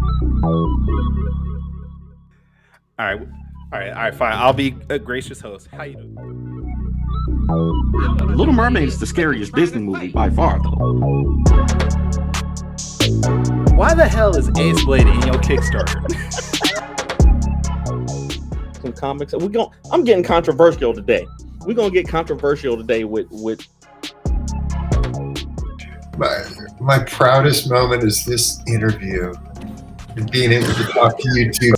All right, all right, fine. I'll be a gracious host. How you doing? Little Mermaid is the scariest Disney movie by far, though. Why the hell is Ace Blade in your Kickstarter? Some comics. I'm getting controversial today. We're gonna get controversial today with my proudest moment is this interview and being able to talk to you two.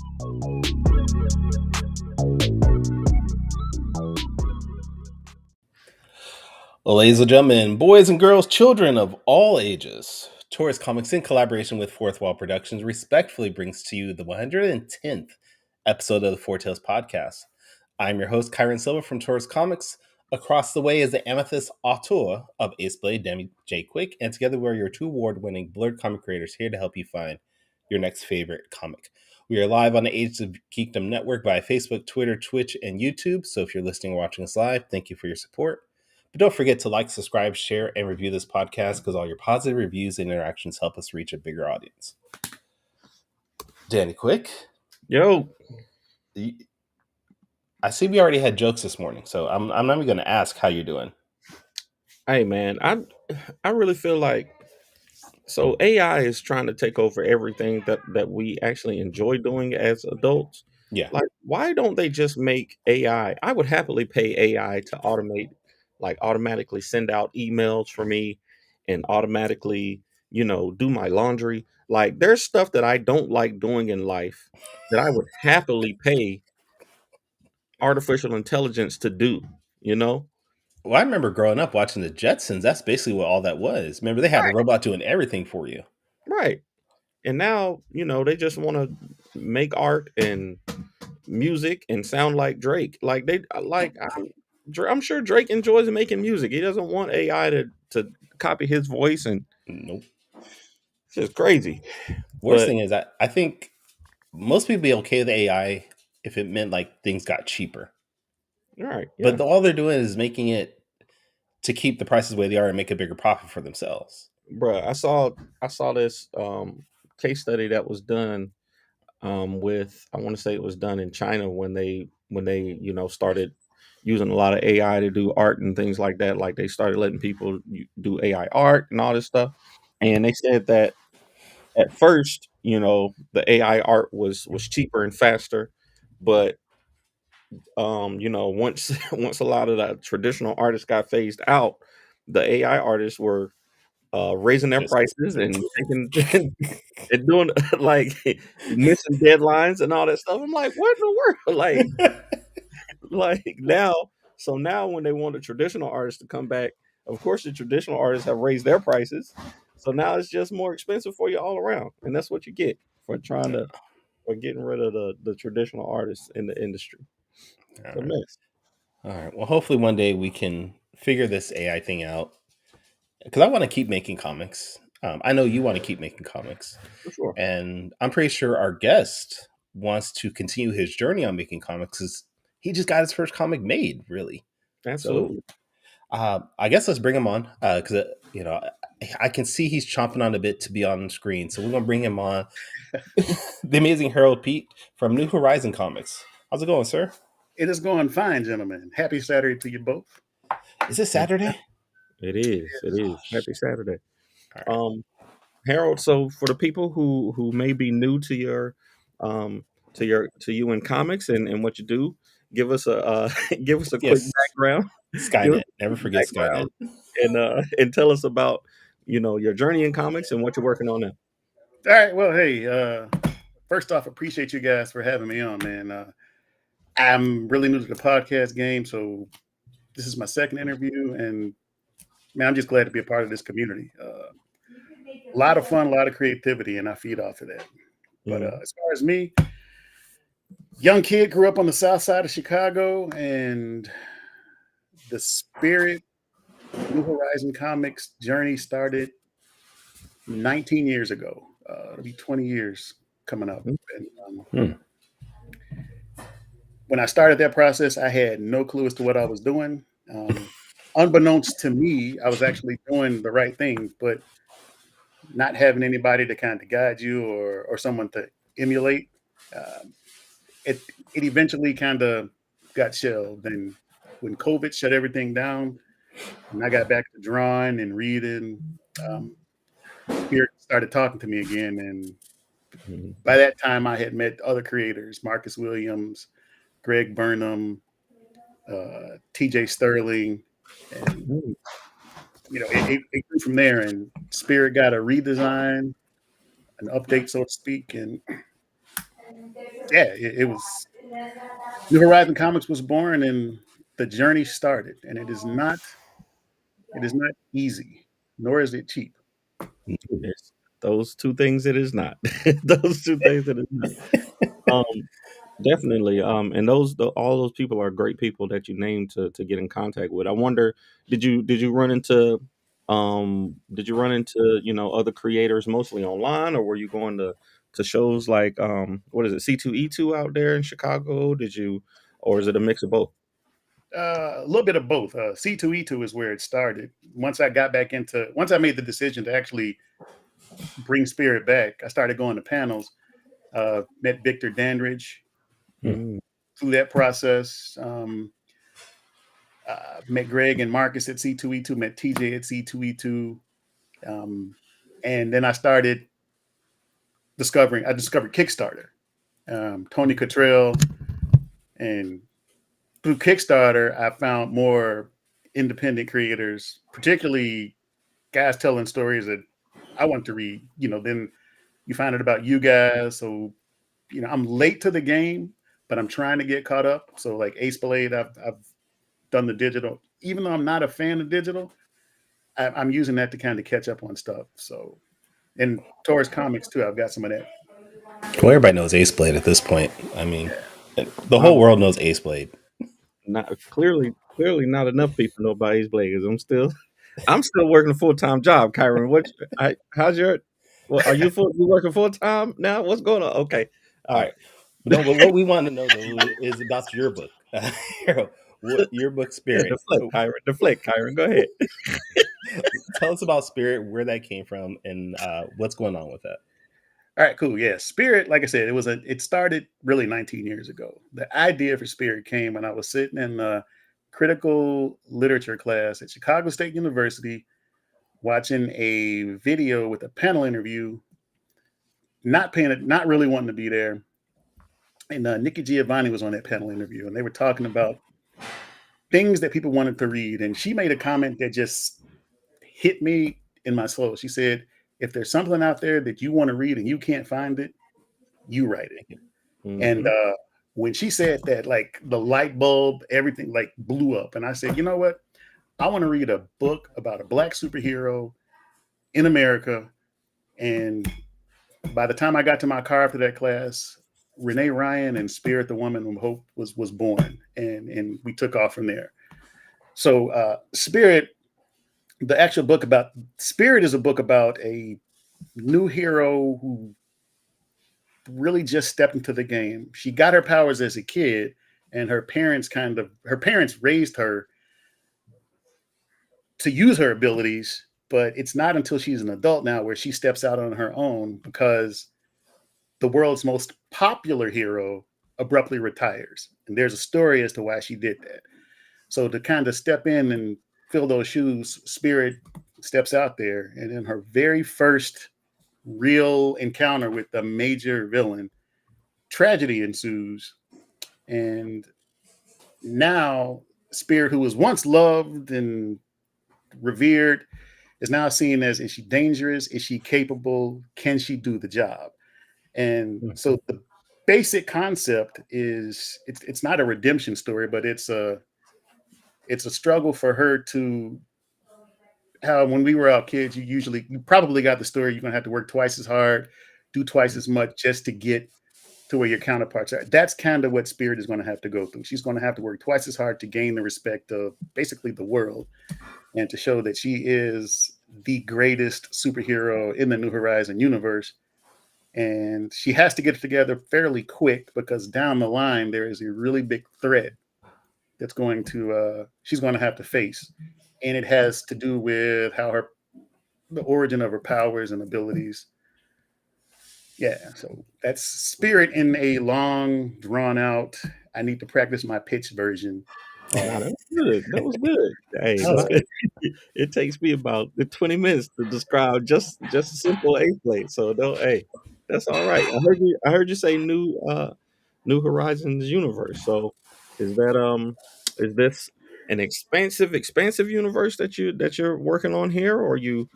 Well, ladies and gentlemen, boys and girls, children of all ages, Taurus Comics, in collaboration with Fourth Wall Productions, respectfully brings to you the 110th episode of the Four Tales podcast. I'm your host, Kyron Silva from Taurus Comics. Across the way is the amethyst auteur of Ace Blade, Demi J. Quick, and together we're your two award-winning blurred comic creators here to help you find your next favorite comic. We are live on the Age of Geekdom Network via Facebook, Twitter, Twitch, and YouTube. So if you're listening or watching us live, thank you for your support. But don't forget to like, subscribe, share, and review this podcast because all your positive reviews and interactions help us reach a bigger audience. Danny Quick. Yo. I see we already had jokes this morning, so I'm not even going to ask how you're doing. Hey, man, I really feel like so AI is trying to take over everything that we actually enjoy doing as adults. Yeah. Like, why don't they just make AI? I would happily pay AI to automatically send out emails for me and automatically, do my laundry. Like, there's stuff that I don't like doing in life that I would happily pay artificial intelligence to do, Well, I remember growing up watching the Jetsons. That's basically what all that was. Remember, they had a robot doing everything for you. Right. And now, they just want to make art and music and sound like Drake. I'm sure Drake enjoys making music. He doesn't want AI to copy his voice, and nope. It's just crazy. Worst thing is that I think most people be okay with AI if it meant like things got cheaper. Right. Yeah. But all they're doing is making it to keep the prices where they are and make a bigger profit for themselves. Bruh, I saw this case study that was done with, I want to say it was done in China when they started using a lot of AI to do art and things like that. Like, they started letting people do AI art and all this stuff. And they said that at first, the AI art was cheaper and faster, but once once a lot of the traditional artists got phased out, the AI artists were raising their prices and taking and doing like missing deadlines and all that stuff. I'm like, what in the world? Like now, so now when they want the traditional artists to come back, of course the traditional artists have raised their prices. So now it's just more expensive for you all around. And that's what you get for getting rid of the traditional artists in the industry. It's a mess. All right. Well, hopefully one day we can figure this AI thing out. Because I want to keep making comics. I know you want to keep making comics. For sure. And I'm pretty sure our guest wants to continue his journey on making comics because he just got his first comic made, really. Absolutely. So, I guess let's bring him on because, I can see he's chomping on a bit to be on the screen. So we're going to bring him on. The amazing Harold Peete from New Horizon Comics. How's it going, sir? It is going fine, gentlemen. Happy Saturday to you both. Is it Saturday? It is. It is. Happy Saturday. Right. Harold, so for the people who may be new to you in comics and what you do, give us a quick background. Skynet. Never forget Skynet. And tell us about your journey in comics and what you're working on now. All right. Well, hey, first off, appreciate you guys for having me on, man. I'm really new to the podcast game, so this is my second interview, and man, I'm just glad to be a part of this community. A lot of fun, a lot of creativity, and I feed off of that. But as far as me, young kid, grew up on the south side of Chicago, and the Spirit New Horizon Comics journey started 19 years ago. It'll be 20 years coming up. And, when I started that process, I had no clue as to what I was doing. Unbeknownst to me, I was actually doing the right thing, but not having anybody to kind of guide you or someone to emulate, um, it eventually kind of got shelved. And when COVID shut everything down, and I got back to drawing and reading, um, Spirit started talking to me again. And Mhm. by that time, I had met other creators: Marcus Williams, Greg Burnham, T.J. Sterling, and Mm. it grew from there. And Spirit got a redesign, an update, so to speak, and yeah, it was New Horizon Comics was born, and the journey started. And it is not easy, nor is it cheap. There's those two things it is not. Those two things it is not. Um, Definitely. And all those people are great people that you named to get in contact with. I wonder, did you run into other creators mostly online, or were you going to shows like what is it, C2E2 out there in Chicago? Or is it a mix of both? A little bit of both. C2E2 is where it started. Once I made the decision to actually bring Spirit back, I started going to panels. Met Victor Dandridge Mm. through that process. Met Greg and Marcus at C2E2. Met TJ at C2E2. And then I discovered Kickstarter. Tony Cottrell, and through Kickstarter, I found more independent creators, particularly guys telling stories that I want to read. Then you find out about you guys. So, I'm late to the game, but I'm trying to get caught up. So, like Ace Blade, I've done the digital. Even though I'm not a fan of digital, I'm using that to kind of catch up on stuff. So, and Taurus Comics too, I've got some of that. Well, everybody knows Ace Blade at this point. I mean, Yeah. the Wow. whole world knows Ace Blade. Not clearly not enough people know about Ace Blade, 'cause I'm still working a full-time job, Kyron. How's your are you working full time now? What's going on? Okay. All All right. right. No, but what we want to know though is about your book. Harold, what your book Yeah, Spirit. deflect, Kyron. Deflect, Kyron. Go ahead. Tell us about Spirit, where that came from, and what's going on with that. All right, cool. Yeah, Spirit, like I said, it started really 19 years ago. The idea for Spirit came when I was sitting in a critical literature class at Chicago State University, watching a video with a panel interview, not really wanting to be there. And Nikki Giovanni was on that panel interview, and they were talking about things that people wanted to read. And she made a comment that just hit me in my soul. She said, "If there's something out there that you want to read and you can't find it, you write it." And Mhm. when she said that, like the light bulb, everything like blew up. And I said, you know what? I want to read a book about a black superhero in America. And by the time I got to my car after that class, Renee Ryan and Spirit, the Woman of Hope, was born, and we took off from there. So Spirit, the actual book about Spirit, is a book about a new hero who really just stepped into the game. She got her powers as a kid, and her parents raised her to use her abilities, but it's not until she's an adult now where she steps out on her own because the world's most popular hero abruptly retires. And there's a story as to why she did that. So to kind of step in and fill those shoes, Spirit steps out there, and in her very first real encounter with the major villain, tragedy ensues. And now Spirit, who was once loved and revered, is now seen as, is she dangerous? Is she capable? Can she do the job? And so the basic concept is it's not a redemption story, but it's a struggle for her to, how when we were out kids, you probably got the story, you're gonna have to work twice as hard, do twice as much just to get to where your counterparts are. That's kind of what Spirit is going to have to go through. She's going to have to work twice as hard to gain the respect of basically the world, and to show that she is the greatest superhero in the New Horizon universe. And she has to get it together fairly quick because down the line there is a really big threat that's going to she's going to have to face, and it has to do with how her the origin of her powers and abilities. Yeah, so that's Spirit in a long, drawn out. I need to practice my pitch version. Nah, that was good. That was good. Hey, That was good. it takes me about 20 minutes to describe just a simple A plate. So don't, hey, that's all right. I heard you say New Horizons universe. So is that is this an expansive universe that you're working on here, or you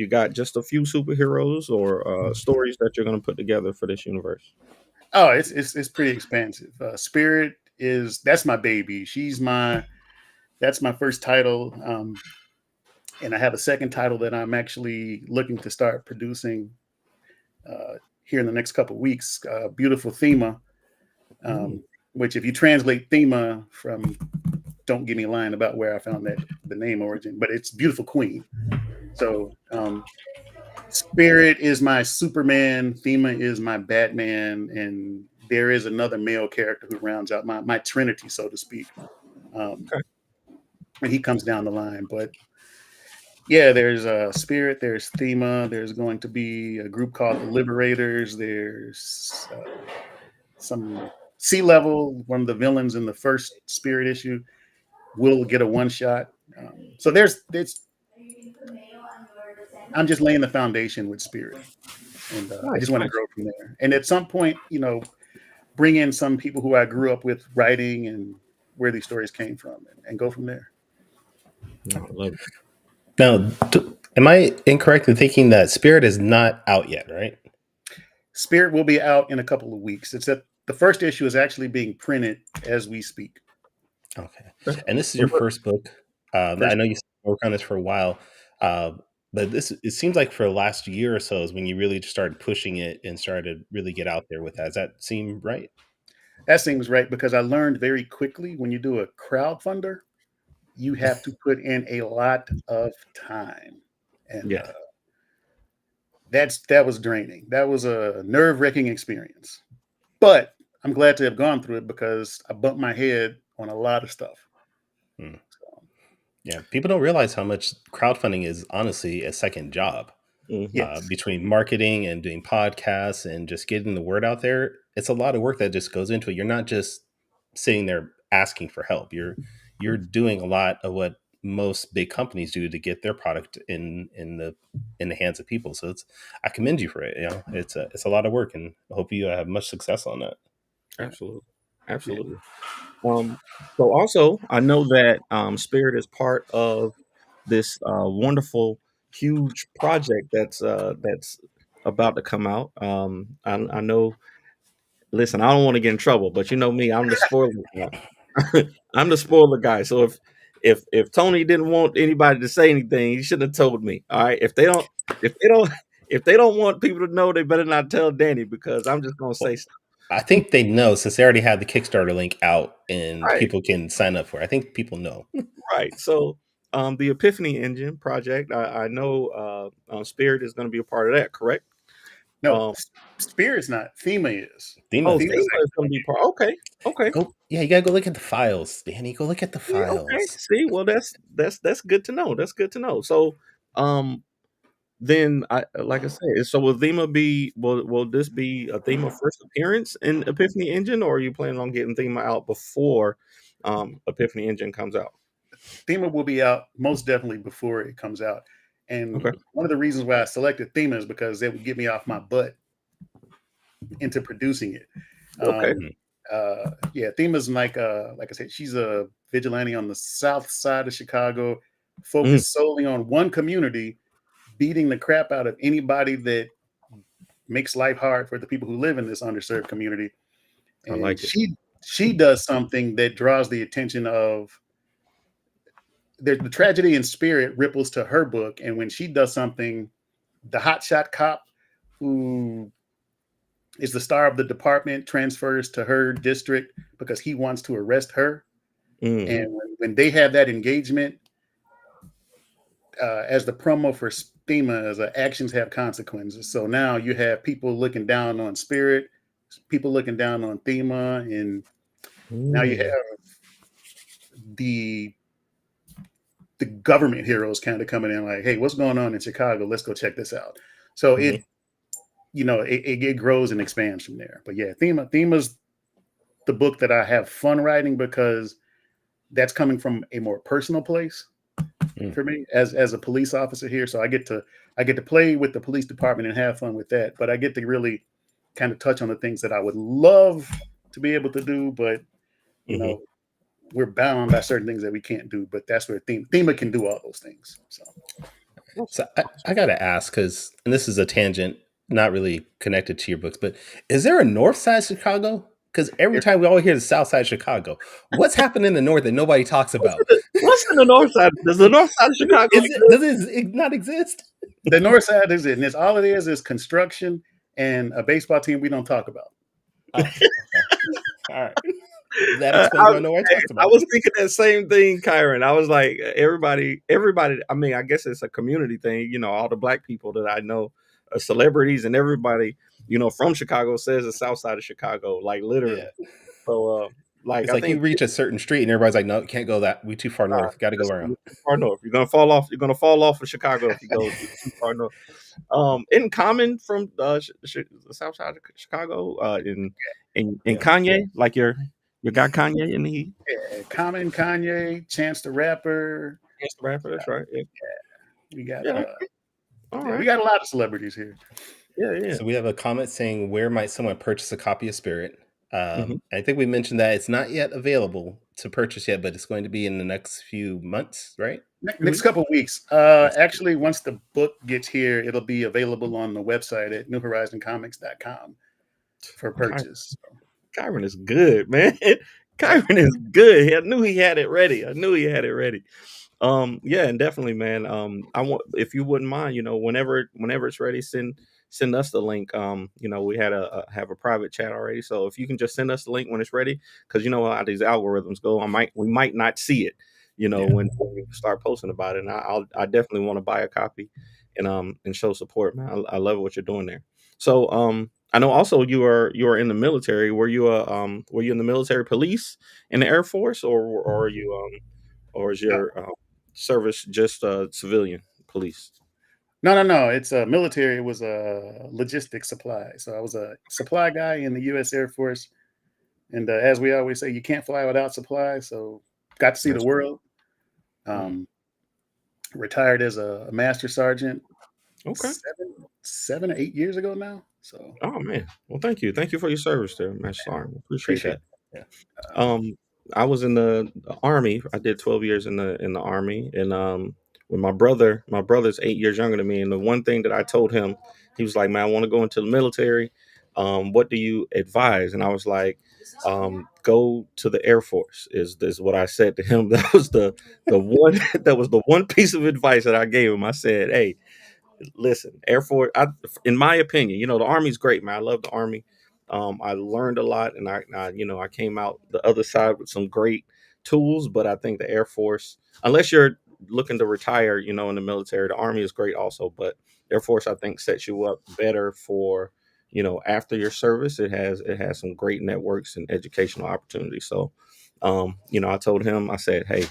got just a few superheroes or stories that you're gonna put together for this universe? Oh, it's pretty expansive. Spirit is that's my baby. That's my first title, and I have a second title that I'm actually looking to start producing here in the next couple of weeks. Beautiful Thema, Mm. which if you translate Thema from, don't give me a line about where I found that the name origin, but it's beautiful queen. So Spirit is my Superman, Thema is my Batman, and there is another male character who rounds out my trinity, so to speak. Okay. And he comes down the line. But yeah, there's Spirit, there's Thema, there's going to be a group called the Liberators, there's some Sea Level, one of the villains in the first Spirit issue, will get a one shot. So there's I'm just laying the foundation with Spirit. And I Nice, just want to nice. grow from there. And at some point, bring in some people who I grew up with writing and where these stories came from, and go from there. No, I love it. Now, am I incorrect in thinking that Spirit is not out yet, right? Spirit will be out in a couple of weeks. It's that the first issue is actually being printed as we speak. Okay. Okay. And this is Well, your look, first book. I First, know you worked on this for a while, uh, but it seems like for the last year or so is when you really started pushing it and started to really get out there with that. Does that seem right? that seems right because I learned very quickly when you do a crowdfunder, you have to put in a lot of time, and yeah. that was draining. That was a nerve-wracking experience. But I'm glad to have gone through it because I bumped my head on a lot of stuff. Hmm. So, Yeah. People don't realize how much crowdfunding is honestly a second job. Hmm. yes, Between marketing and doing podcasts and just getting the word out there, it's a lot of work that just goes into it. You're not just sitting there asking for help. You're doing a lot of what most big companies do to get their product in the hands of people. So I commend you for it. It's a lot of work, and I hope you have much success on that. Absolutely. yeah. Absolutely. Um, so also, I know that Spirit is part of this wonderful, huge project that's about to come out. I know. Listen, I don't want to get in trouble, but you know me, I'm the spoiler guy. I'm the spoiler guy. So if Tony didn't want anybody to say anything, he should have told me. All right. If they don't if they don't want people to know, they better not tell Danny because I'm just gonna say Well, stuff. I think they know since they already have the Kickstarter link out and Right. people can sign up for it. I think people know. Right. So, the Epiphany Engine project, I know Spirit is going to be a part of that, correct? No, Um, Spirit's not. Thema is. Thema oh, is Thema's good. Thema is going to be part. Okay. Okay. Go, yeah, you gotta go look at the files, Danny. Go look at the See, okay. files. See, well, that's good to know. That's good to know. So, um, then I like I said, so will Thema be will this be a Thema first appearance in Epiphany Engine, or are you planning on getting Thema out before Epiphany Engine comes out? Thema will be out most definitely before it comes out. Okay. And one of the reasons why I selected Thema is because it would get me off my butt into producing it. Okay. Mhm. Yeah, Thema's like I said, she's a vigilante on the south side of Chicago, Mm, focused solely on one community, beating the crap out of anybody that makes life hard for the people who live in this underserved community. I And like it. she does something that draws the attention of the tragedy in Spirit ripples to her book, and when she does something, the hotshot cop who is the star of the department transfers to her district because he wants to arrest her. Mm, And when they have that engagement, as the promo for STEMA, as actions have consequences. So now you have people looking down on Spirit, people looking down on Thema, and now you mm. have the the government heroes kind of coming in like, hey, what's going on in Chicago? Let's go check this out. So it grows and expands from there. But yeah, Thema's the book that I have fun writing because that's coming from a more personal place for me as a police officer here. So I get to play with the police department and have fun with that. But I get to really kind of touch on the things that I would love to be able to do, but you know, we're bound by certain things that we can't do. But that's where Thema can do all those things. So I got to ask, because, and this is a tangent, not really connected to your books, but is there a north side Chicago? Because every time we all hear the south side Chicago, what's happening in the north that nobody talks about? What's in the north side? Does the north side of Chicago does it not exist? The north side is it, and it's all it is construction and a baseball team we don't talk about. Oh, okay. All right. That explains why nobody talks about. I was thinking that same thing, Kyron. I was like, everybody. I mean, I guess it's a community thing. You know, all the black people that I know, celebrities, and everybody, you know, from Chicago says the south side of Chicago, like literally. Yeah. So, like, it's like you reach a certain street and everybody's like, no, can't go that. We too far north. Got to go around. Too far north. You're gonna fall off. You're gonna fall off of Chicago if you go too far north. In common from the south side of Chicago, in Kanye, like your guy Kanye and he. Yeah, Common, Kanye, Chance the Rapper. Chance the Rapper, that's right. Yeah. We got all right. We got a lot of celebrities here. Yeah. So we have a comment saying, where might someone purchase a copy of Spirit? I think we mentioned that it's not yet available to purchase yet, but it's going to be in the next few months, right? Next couple of weeks. Actually, once the book gets here, it'll be available on the website at newhorizoncomics.com for purchase. Kyron is good, man. Kyron is good. I knew he had it ready. Yeah, and definitely, man. I want, if you wouldn't mind, you know, whenever it's ready, send us the link. You know, we had have a private chat already, so if you can just send us the link when it's ready, because you know how these algorithms go. We might not see it, you know, when we start posting about it. And I definitely want to buy a copy and show support, man. I love what you're doing there. So I know also you are in the military. Were you in the military police in the Air Force, or are you or is your service just civilian police? No. It's a military. It was a logistics supply. So I was a supply guy in the U.S. Air Force. And as we always say, you can't fly without supplies. So got to see the world. Retired as a master sergeant. Okay. 7 or 8 years ago now. So. Oh man. Well, thank you for your service there, Master Sergeant. Appreciate that. Yeah. I was in the Army. I did 12 years in the Army, and when my brother's 8 years younger than me, and the one thing that I told him, he was like, "Man, I want to go into the military. What do you advise?" And I was like, "Go to the Air Force." Is what I said to him. That was the one piece of advice that I gave him. I said, "Hey, listen, Air Force. In my opinion, you know, the Army's great, man. I love the Army. I learned a lot, and I came out the other side with some great tools. But I think the Air Force, unless you're looking to retire, you know, in the military, the Army is great also. But Air Force, I think, sets you up better for, you know, after your service. It has some great networks and educational opportunities. So, you know, I told him, I said, hey,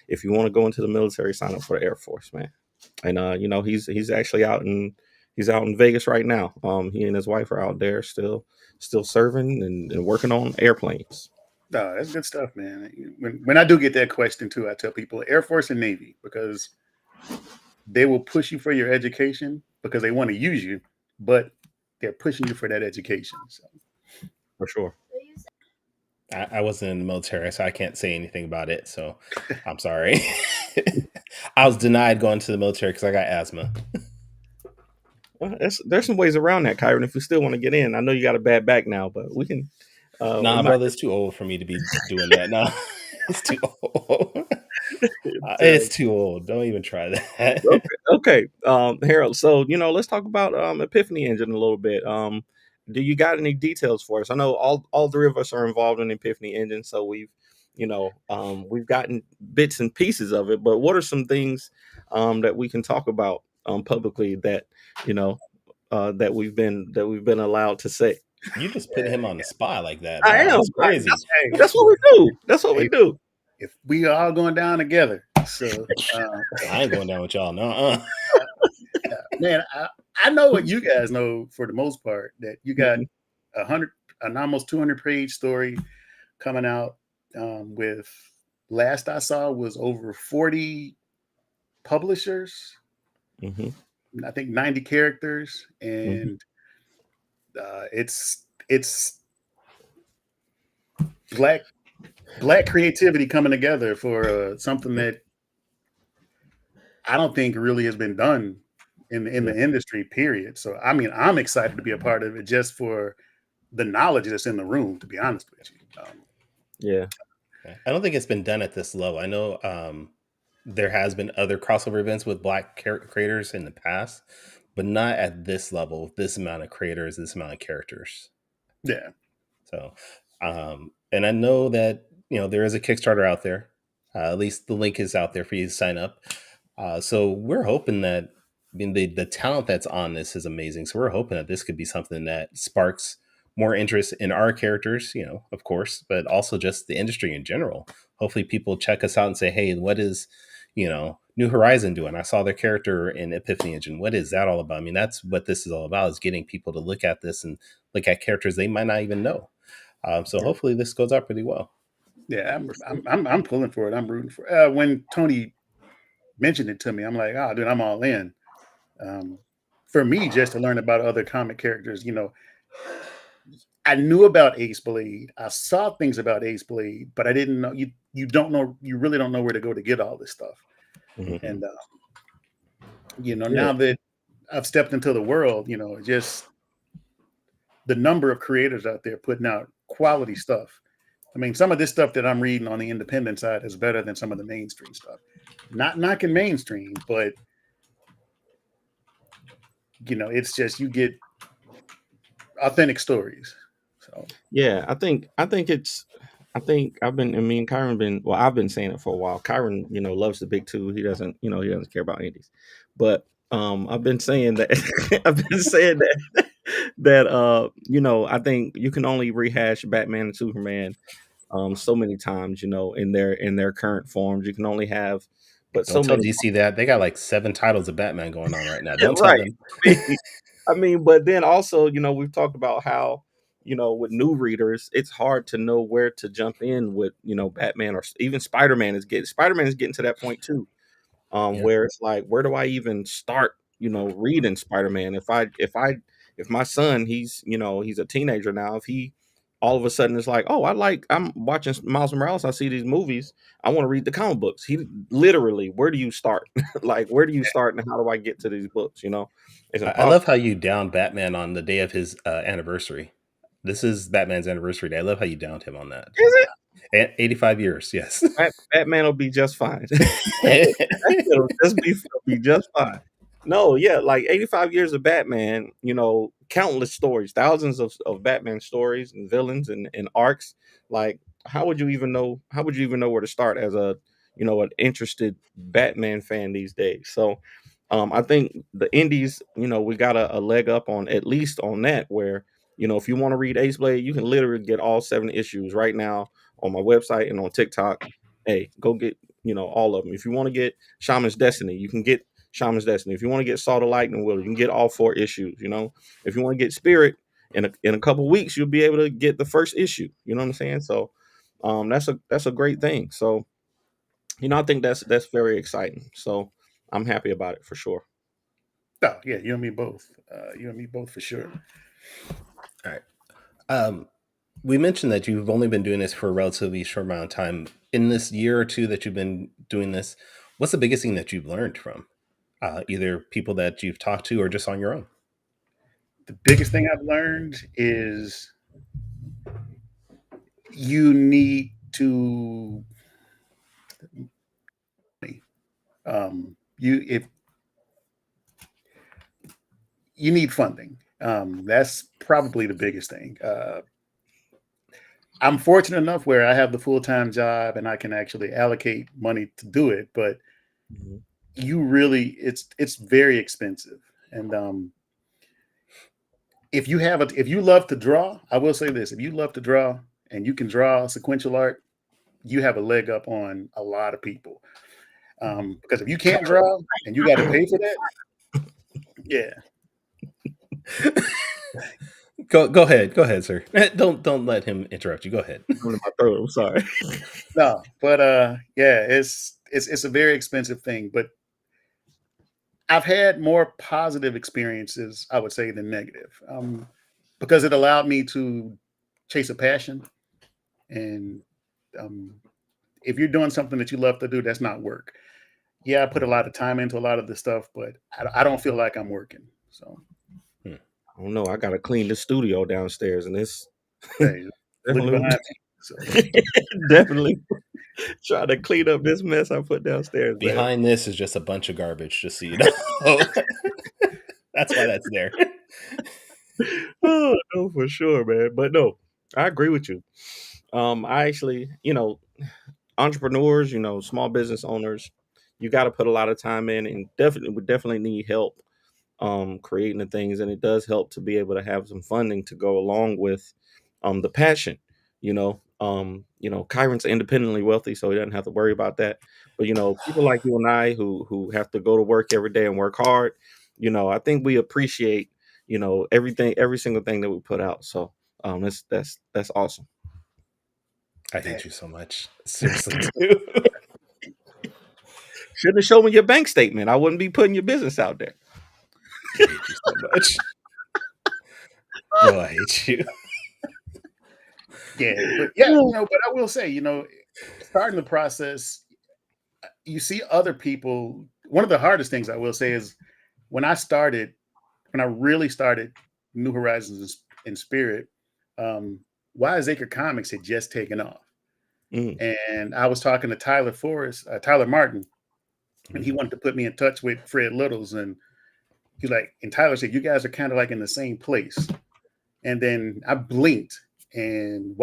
if you want to go into the military, sign up for the Air Force, man. And you know, he's actually out in Vegas right now. He and his wife are out there still serving and working on airplanes. No, that's good stuff, man. When I do get that question too, I tell people Air Force and Navy, because they will push you for your education because they want to use you, but they're pushing you for that education. So. For sure. I wasn't in the military, so I can't say anything about it. So I'm sorry. I was denied going to the military because I got asthma. Well, there's some ways around that, Kyron. If you still want to get in, I know you got a bad back now, but we can. Nah, brother, it's too old for me to be doing that. No, it's too old. It's too old. Don't even try that. Okay. Harold. So let's talk about Epiphany Engine a little bit. Do you got any details for us? I know all three of us are involved in Epiphany Engine, so we've gotten bits and pieces of it. But what are some things that we can talk about publicly that that we've been allowed to say? You just put him on the spot like that. I am. That's crazy. That's what we do. That's what we do. If we are all going down together, So, I ain't going down with y'all. No. man, I know what you guys know for the most part, that you got Mhm. an almost 200-page story coming out, with, last I saw, was over 40 publishers. Mhm. I think 90 characters, Mhm. and it's black creativity coming together for something that I don't think really has been done in Yeah. the industry. Period. So I mean, I'm excited to be a part of it just for the knowledge that's in the room. To be honest with you, Yeah. I don't think it's been done at this level. I know there has been other crossover events with black creators in the past, but not at this level, with this amount of creators, this amount of characters. yeah, So, and I know that there is a Kickstarter out there. At least the link is out there for you to sign up. So we're hoping that, I mean, the talent that's on this is amazing. So we're hoping that this could be something that sparks more interest in our characters, of course, but also just the industry in general. Hopefully, people check us out and say, "Hey, what is, New Horizon doing? I saw their character in Epiphany Engine. What is that all about?" I mean, that's what this is all about: is getting people to look at this and look at characters they might not even know. So Yeah. hopefully, this goes out pretty well. yeah. I'm pulling for it. I'm rooting for. When Tony mentioned it to me, I'm like, oh, dude, I'm all in. Um, for me, just to learn about other comic characters, I knew about Ace Blade. I saw things about Ace Blade, but I didn't know you don't know you really don't know where to go to get all this stuff. Mhm. Mhm. And Yeah. now that I've stepped into the world, just the number of creators out there putting out quality stuff. I mean, some of this stuff that I'm reading on the independent side is better than some of the mainstream stuff. Not knocking mainstream, but it's just you get authentic stories. So Yeah, I think I've been and me and Kyron been well, I've been saying it for a while. Kyron, loves the big two. He doesn't care about indies. But I've been saying that I've been saying that I think you can only rehash Batman and Superman so many times, in their current forms. You can only have but Don't so tell many DC that they got like 7 titles of Batman going on right now. Don't tell right. them. But then also, we've talked about how, with new readers, it's hard to know where to jump in with, Batman or even Spider-Man is getting to that point too. Yeah. Where it's like, where do I even start, reading Spider-Man? If my son, he's a teenager now, if he all of a sudden is like, oh, I'm watching Miles Morales, I see these movies, I want to read the comic books. He literally, where do you start? Like, where do you start and how do I get to these books? It's I love impossible. how you downed Batman on the day of his anniversary. This is Batman's anniversary day. I love how you downed him on that. Is it? 85 years, yes. Batman will be just fine. It'll be just fine. No, yeah, like 85 years of Batman, countless stories, thousands of Batman stories and villains and arcs. Like, how would you even know where to start as an interested Batman fan these days? So I think the indies, we got a leg up on at least on that where, if you want to read Ace Blade, you can literally get all 7 issues right now on my website and on TikTok. Hey, go get, all of them. If you want to get Shaman's Destiny, you can get Shaman's Destiny. If you want to get Salt of Lightning Will, you can get all 4 issues. If you want to get Spirit in a couple weeks, you'll be able to get the first issue. You know what I'm saying? So that's a great thing. So, I think that's very exciting. So I'm happy about it for sure. oh yeah, you and me both. You and me both for sure. All right. We mentioned that you've only been doing this for a relatively short amount of time. In this year or two that you've been doing this, what's the biggest thing that you've learned from either people that you've talked to or just on your own? The biggest thing I've learned is you need to you if you need funding. That's probably the biggest thing. I'm fortunate enough where I have the full-time job and I can actually allocate money to do it, but Mhm. it's very expensive. And if you love to draw, I will say this: if you love to draw and you can draw sequential art, you have a leg up on a lot of people. Because if you can't draw and you got to pay for that, yeah. Go ahead, sir. Don't let him interrupt you. Go ahead. Coming to my throat. I'm sorry. No, but yeah, it's a very expensive thing. But I've had more positive experiences, I would say, than negative, because it allowed me to chase a passion. And if you're doing something that you love to do, that's not work. Yeah, I put a lot of time into a lot of this stuff, but I don't feel like I'm working. So I don't know. I gotta clean the studio downstairs, and it's hey, look definitely behind me. So. definitely trying to clean up this mess I put downstairs. Man. Behind this is just a bunch of garbage, just so you know. That's why that's there. Oh, no, for sure, man. But no, I agree with you. I actually, entrepreneurs, small business owners, you got to put a lot of time in, and definitely need help creating the things, and it does help to be able to have some funding to go along with the passion. Kyron's independently wealthy, so he doesn't have to worry about that. But people like you and I who have to go to work every day and work hard, I think we appreciate every single thing that we put out. So that's awesome. I hate you so much. Seriously, too. Shouldn't have shown me your bank statement. I wouldn't be putting your business out there. I hate you so much. Oh, I hate you. Yeah, but I will say, starting the process, you see other people. One of the hardest things I will say is when I really started New Horizons in Spirit, Wiseacre Comics had just taken off. And I was talking to Tyler Martin, and he wanted to put me in touch with Fred Littles. And he's like, and Tyler said, you guys are kind of like in the same place. And then I blinked, and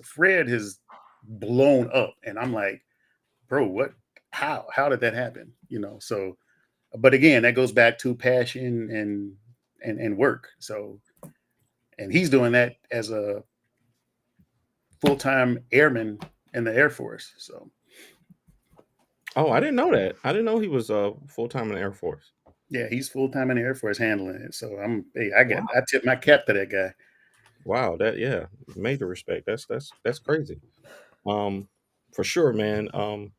Fred has blown up. And I'm like, bro, what? How did that happen? So, but again, that goes back to passion and work. So, and he's doing that as a full-time airman in the Air Force. So, oh, I didn't know that. I didn't know he was full-time in the Air Force. yeah, he's full-time in the Air Force handling it. So I tip my cap to that guy. Wow, major respect. That's crazy. For sure, man. I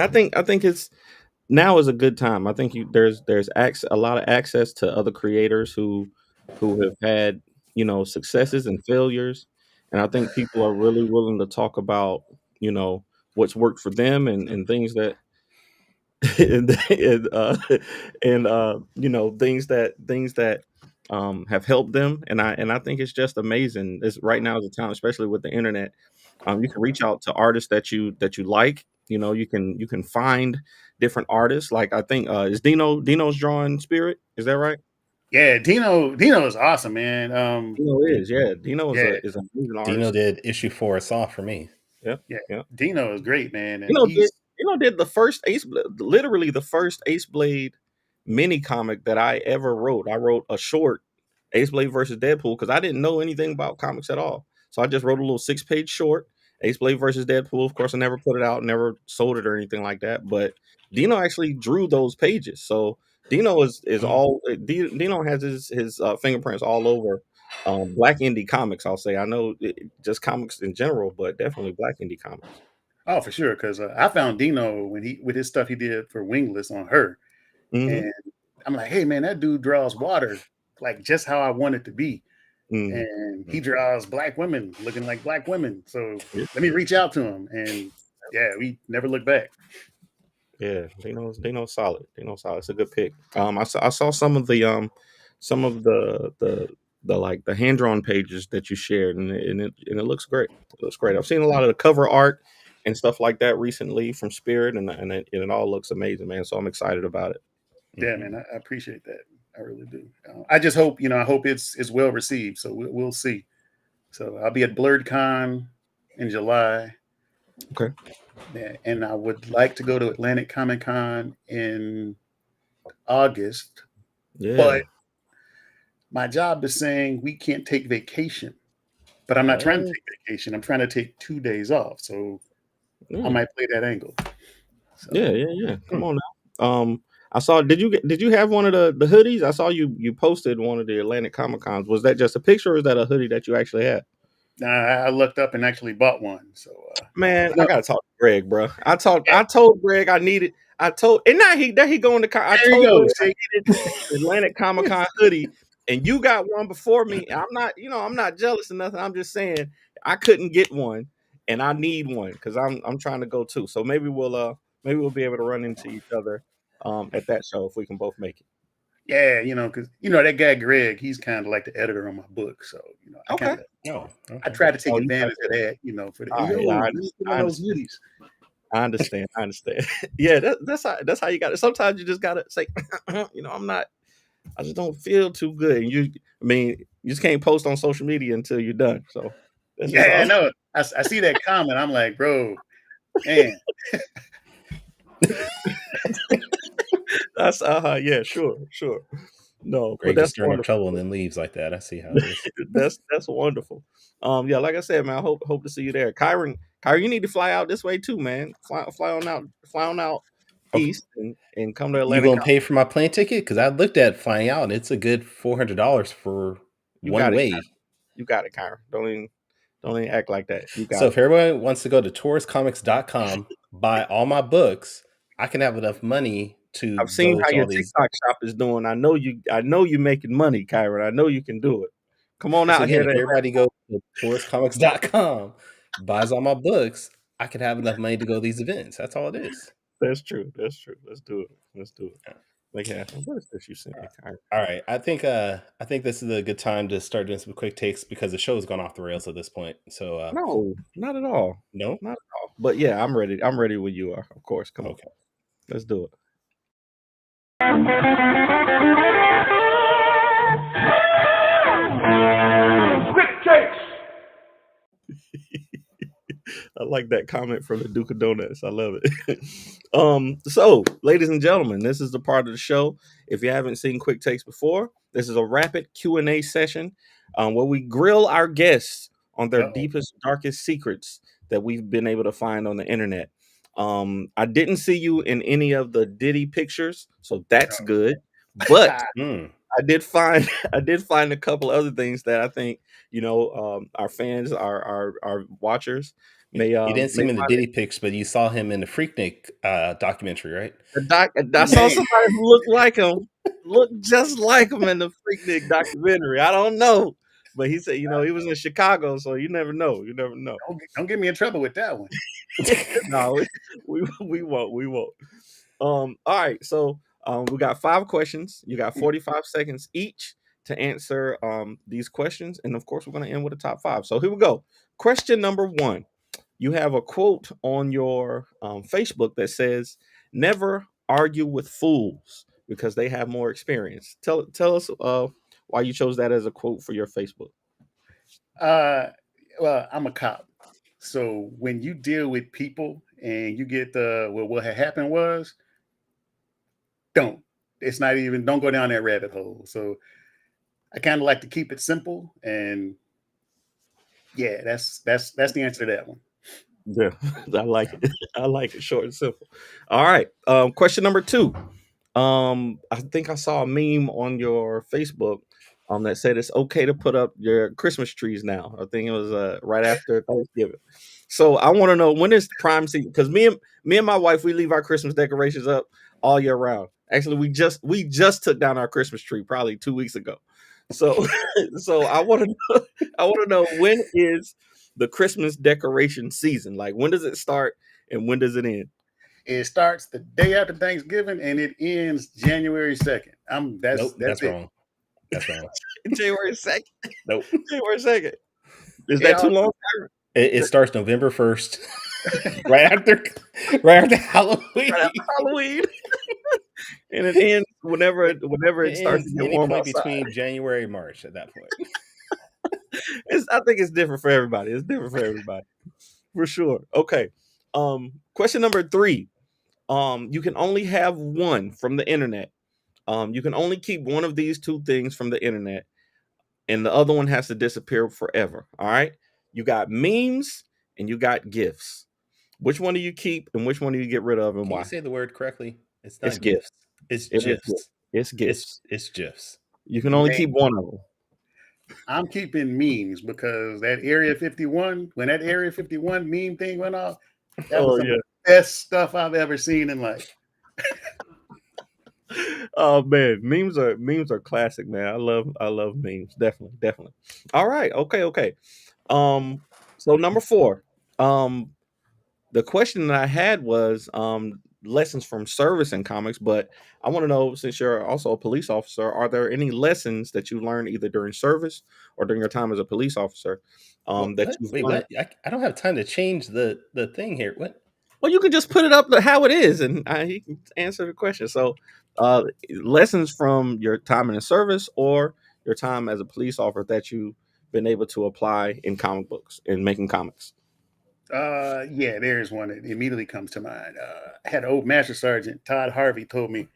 think it's now is a good time. I think there's a lot of access to other creators who have had successes and failures, and I think people are really willing to talk about what's worked for them and things that and things that have helped them, and I think it's just amazing. It's right now is a time, especially with the internet. You can reach out to artists that you like. You can find different artists. Like I think is Dino's drawing Spirit. Is that right? Yeah, Dino is awesome, man. Dino is is an amazing artist. Dino did issue 4 of Saw for me. Yeah. Dino is great, man. And Dino did the first literally the first Ace Blade mini comic that I ever wrote. I wrote a short, Ace Blade versus Deadpool, because I didn't know anything about comics at all. So I just wrote a little 6-page short, Ace Blade versus Deadpool. Of course, I never put it out, never sold it or anything like that. But Dino actually drew those pages. So Dino Dino has his fingerprints all over Black indie comics. I'll say. I know just comics in general, but definitely Black indie comics. Oh, for sure, because I found Dino with his stuff he did for Wingless on Her, and I'm like, hey man, that dude draws water like just how I want it to be, and he draws black women looking like black women. So let me reach out to him, and yeah, we never look back. Yeah, Dino's solid. Dino's solid. It's a good pick. I saw some of the like the hand drawn pages that you shared, and it looks great. It looks great. I've seen a lot of the cover art and stuff like that recently from Spirit, and it all looks amazing, man. So I'm excited about it. Yeah, man, I appreciate that. I really do. I just hope it's well received. So we'll see. So I'll be at BlurredCon in July. Okay. Yeah, and I would like to go to Atlantic Comic Con in August. Yeah. But my job is saying we can't take vacation. But I'm not trying to take vacation. I'm trying to take 2 days off. So I might play that angle. So, Yeah. Come on now. I saw. Did you have one of the hoodies? I saw you posted one of the Atlantic Comic Cons. Was that just a picture, or is that a hoodie that you actually had? I looked up and actually bought one. So, Man, I no, gotta talk to Greg, bro. I told Greg I needed. I told, and now he going to. I there you told go. Greg I See, needed the Atlantic Comic Con hoodie, and you got one before me. I'm not, I'm not jealous or nothing. I'm just saying I couldn't get one, and I need one because I'm trying to go too. So maybe we'll be able to run into each other at that show if we can both make it. yeah, because that guy Greg, he's kind of like the editor on my book. So, I Okay. kind of Oh, I okay. try to take Oh, you advantage got of that, for the All right, yeah, let me get one of those hoodies. I understand. Yeah, that's how you got it. Sometimes you just gotta say, I'm not. I just don't feel too good. And you just can't post on social media until you're done. So that's just Yeah, all. I know. I see that comment. I'm like, bro, man. That's yeah, sure. No, but Greg just that's stirring up wonderful. trouble and then leaves like that. I see how it is. That's wonderful. Yeah, like I said, man, I hope to see you there. Kyron, you need to fly out this way too, man. Fly on out Okay. east and come to You Atlantic. gonna pay for my plane ticket? Because I looked at flying out, and it's a good $400 for You one got it. way. You got it, Kyron. Don't even act like that. You So got if it. everyone wants to go to touriscomics.com, buy all my books, I can have enough money to I've seen go how to your all these. TikTok shop is doing. I know you making money, Kyron. I know you can do it. Come on So out again, here if everybody goes to touriscomics.com, buys all my books, I can have enough money to go to these events. That's all it is. That's true. Let's do it. Make it happen. What is this you sent me, Kyron? All right. I think this is a good time to start doing some quick takes because the show has gone off the rails at this point. So No, not at all. no? Not at all. But yeah, I'm ready. I'm ready when you are. Of course. Come on. Okay. Let's do it. Quick takes. I like that comment from the Duke of Donuts. I love it. So, ladies and gentlemen, this is the part of the show. If you haven't seen Quick Takes before, this is a rapid Q&A session where we grill our guests on their Uh-oh. deepest, darkest secrets that we've been able to find on the internet. I didn't see you in any of the Diddy pictures, so that's good. But I did find a couple other things that I think our fans, our watchers may You didn't see may him in the find Diddy pics, but you saw him in the Freaknik documentary, right? I saw somebody who looked just like him in the Freaknik documentary. I don't know, but he said he was in Chicago, so you never know. Don't get me in trouble with that one. No, we won't. All right, so we got 5 questions. You got 45 seconds each to answer these questions, and of course, we're going to end with a top 5. So here we go. Question number 1. You have a quote on your Facebook that says, "Never argue with fools because they have more experience." Tell us why you chose that as a quote for your Facebook. Well, I'm a cop. So when you deal with people and you get what had happened was, don't. It's not even, don't go down that rabbit hole. So I kind of like to keep it simple, and yeah, that's the answer to that one. Yeah, I like it. I like it short and simple. All right. Question number 2. I think I saw a meme on your Facebook that said it's okay to put up your Christmas trees now. I think it was right after Thanksgiving. So I want to know, when is prime season? Because me and my wife, we leave our Christmas decorations up all year round. Actually, we just took down our Christmas tree probably 2 weeks ago. So so I want to know, when is the Christmas decoration season? Like, when does it start and when does it end? It starts the day after Thanksgiving and it ends January 2nd. Nope, that's it. wrong. That's wrong. January 2nd. Nope. January 2nd. Is Yeah, that too long? It starts November 1st, right after Halloween. Right after Halloween. And it ends whenever it starts to ends get any warm point outside. between January and March at that point. I think it's different for everybody. For sure. Okay. Question number 3. You can only have one from the internet. You can only keep one of these 2 things from the internet, and the other one has to disappear forever. All right. You got memes and you got GIFs. Which one do you keep and which one do you get rid of and Can why? you say the word correctly? It's It's not gifts. It's It is gifts. gifs. It's gifts. It's gifs. You can only Man, keep one of them. I'm keeping memes because that Area 51, when that Area 51 meme thing went off, that was Oh some yeah. of the best stuff I've ever seen in life. Oh man, memes are classic, man. I love memes. Definitely. All right. Okay. So number 4. The question that I had was lessons from service in comics, but I want to know, since you're also a police officer, are there any lessons that you learned either during service or during your time as a police officer that What? you've Wait, learned? what? I don't have time to change the thing here. What? Well, you can just put it up to how it is, and he can answer the question. So, lessons from your time in the service or your time as a police officer that you've been able to apply in comic books and making comics. Yeah, there's one that immediately comes to mind. I had an old Master Sergeant, Todd Harvey, told me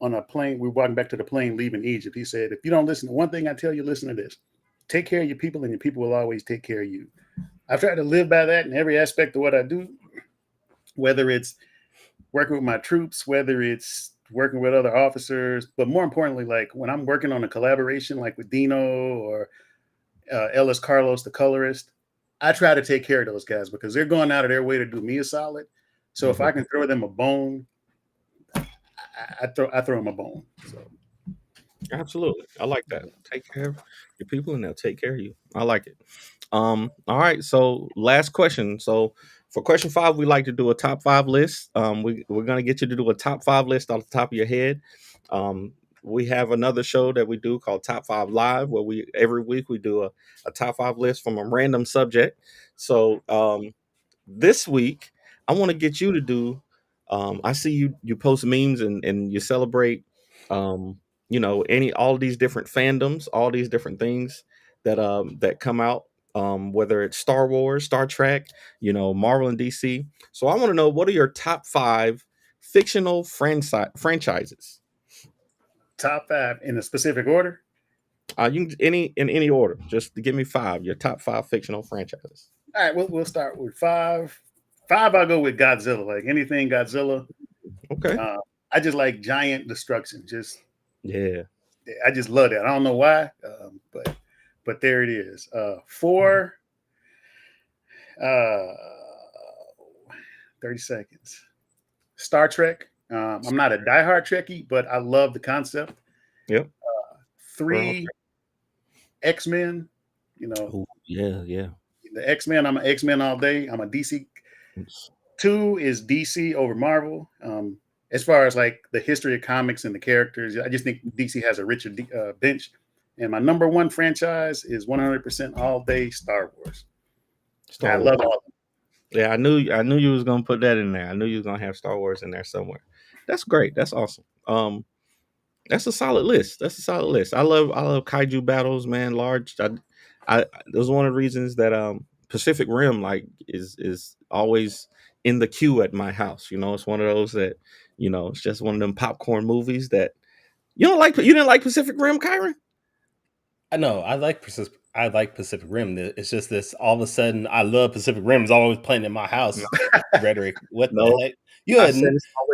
on a plane, we were walking back to the plane leaving Egypt. He said, if you don't listen to one thing I tell you, listen to this. Take care of your people, and your people will always take care of you. I've tried to live by that in every aspect of what I do, whether it's working with my troops, whether it's working with other officers, but more importantly, like when I'm working on a collaboration, like with Dino or Ellis Carlos, the colorist, I try to take care of those guys because they're going out of their way to do me a solid. So if I can throw them a bone, I throw them a bone. So Absolutely, I like that. Take care of your people, and they'll take care of you. I like it. All right. So, last question. So, for question 5, we like to do a top 5 list. We're gonna get you to do a top 5 list off the top of your head. We have another show that we do called Top 5 Live, where we every week we do a top 5 list from a random subject. So, this week I want to get you to do. I see you post memes and you celebrate. Any all these different fandoms, all these different things that come out. Whether it's Star Wars, Star Trek, Marvel and DC. So I want to know, what are your top 5 fictional franchises? top 5 in a specific order. You can in any order. Just give me 5. Your top 5 fictional franchises. All right, we'll start with 5. 5, I'll go with Godzilla. Like anything Godzilla. Okay. I just like giant destruction. Yeah. I just love that. I don't know why, but there it is. 4, 30 seconds. Star Trek. I'm not a diehard Trekkie, but I love the concept. Yep. 3, X-Men. Ooh, yeah. The X-Men. I'm an X-Men all day. I'm a DC. 2 is DC over Marvel. As far as like the history of comics and the characters, I just think DC has a richer bench. And my number 1 franchise is 100% all day Star Wars. I love all of them. Yeah, I knew you was gonna put that in there. I knew you was gonna have Star Wars in there somewhere. That's great. That's awesome. That's a solid list. I love kaiju battles, man. Large. That was one of the reasons that Pacific Rim is always in the queue at my house. It's one of those that it's just one of them popcorn movies that you don't like. You didn't like Pacific Rim, Kyron? I know. I like Pacific Rim. It's just this. All of a sudden, I love Pacific Rim. Is always playing in my house. Rhetoric. What the heck?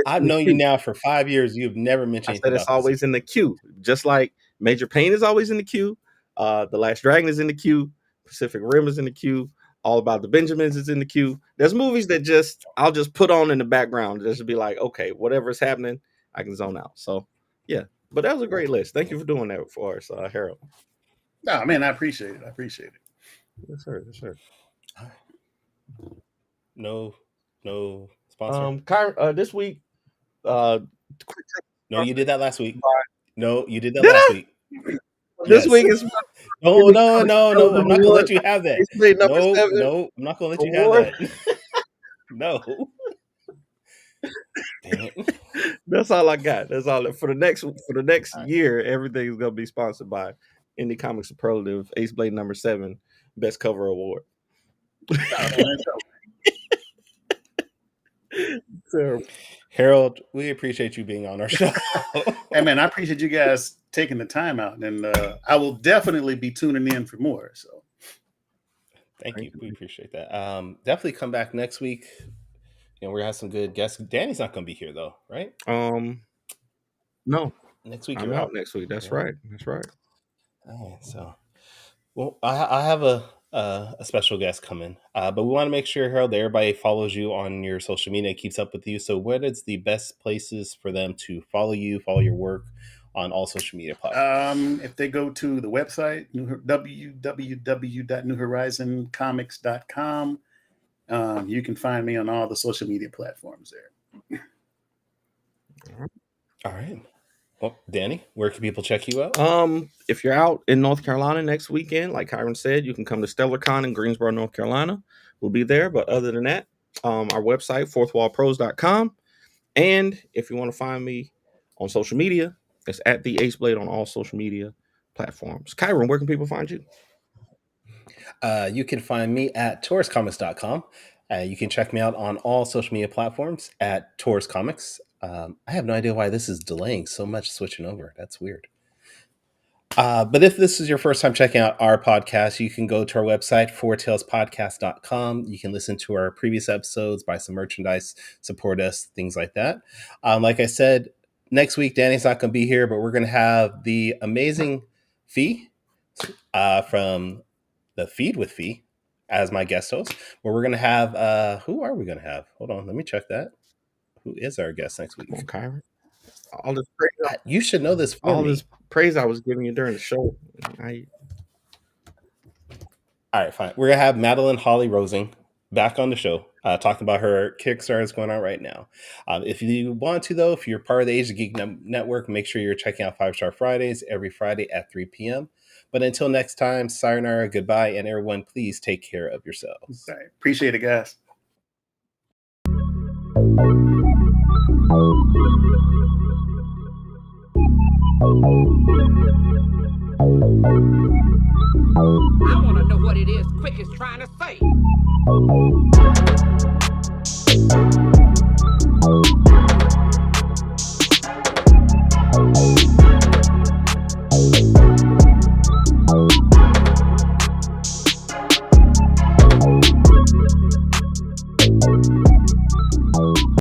I've known you now for 5 years. You've never mentioned anything it's about always in the queue. Just like Major Payne is always in the queue. The Last Dragon is in the queue. Pacific Rim is in the queue. All About the Benjamins is in the queue. There's movies that I'll just put on in the background just to be like, okay, whatever's happening, I can zone out. So yeah, but that was a great list. Thank you for doing that for us, Harold. No, man, I appreciate it. Yes, sir. No sponsor. Kyron, this week. No, you did that last week. No, you did that Did last I? week. This Yes. week is No. I'm not gonna let you have that. No, I'm not gonna let you have that. No. Damn it. That's all I got. That's all for the next year. Everything's gonna be sponsored by Indie Comic Superlative Ace Blade number 7 Best Cover Award. Harold, we appreciate you being on our show. Hey man, I appreciate you guys taking the time out, and I will definitely be tuning in for more. So Thank you. We appreciate that. Definitely come back next week. We're gonna have some good guests. Danny's not gonna be here though, right? No, Next week I'm you're out out. next week. That's Yeah. right. That's right. All right. So, well, I have a special guest coming, but we want to make sure, Harold, that everybody follows you on your social media, keeps up with you. So, what is the best places for them to follow you, follow your work on all social media platforms? If they go to the website, www.newhorizoncomics.com, you can find me on all the social media platforms there. All right. Well, Danny, where can people check you out? If you're out in North Carolina next weekend, like Kyron said, you can come to StellarCon in Greensboro, North Carolina. We'll be there. But other than that, our website, fourthwallpros.com. And if you want to find me on social media, it's at the Ace Blade on all social media platforms. Kyron, where can people find you? You can find me at TaurusComics.com. You can check me out on all social media platforms at Taurus Comics. I have no idea why this is delaying so much switching over. That's weird. But if this is your first time checking out our podcast, you can go to our website, fourtailspodcast.com. You can listen to our previous episodes, buy some merchandise, support us, things like that. Like I said, next week, Danny's not going to be here, but we're going to have the amazing Fee from the Feed with Fee as my guest host, where we're going to have, who are we going to have? Hold on, let me check that. Who is our guest next week? Come on, Kyron. All this praise, you should know this for me. This praise I was giving you during the show. All right, fine. We're going to have Madeline Holly Rosing back on the show, talking about her Kickstarter that's going on right now. If you want to, though, if you're part of the Age of Geek Network, make sure you're checking out 5 Star Fridays every Friday at 3 p.m. But until next time, sayonara, goodbye, and everyone, please take care of yourselves. All right. Appreciate it, guys. I want to know what it is Quick is trying to say.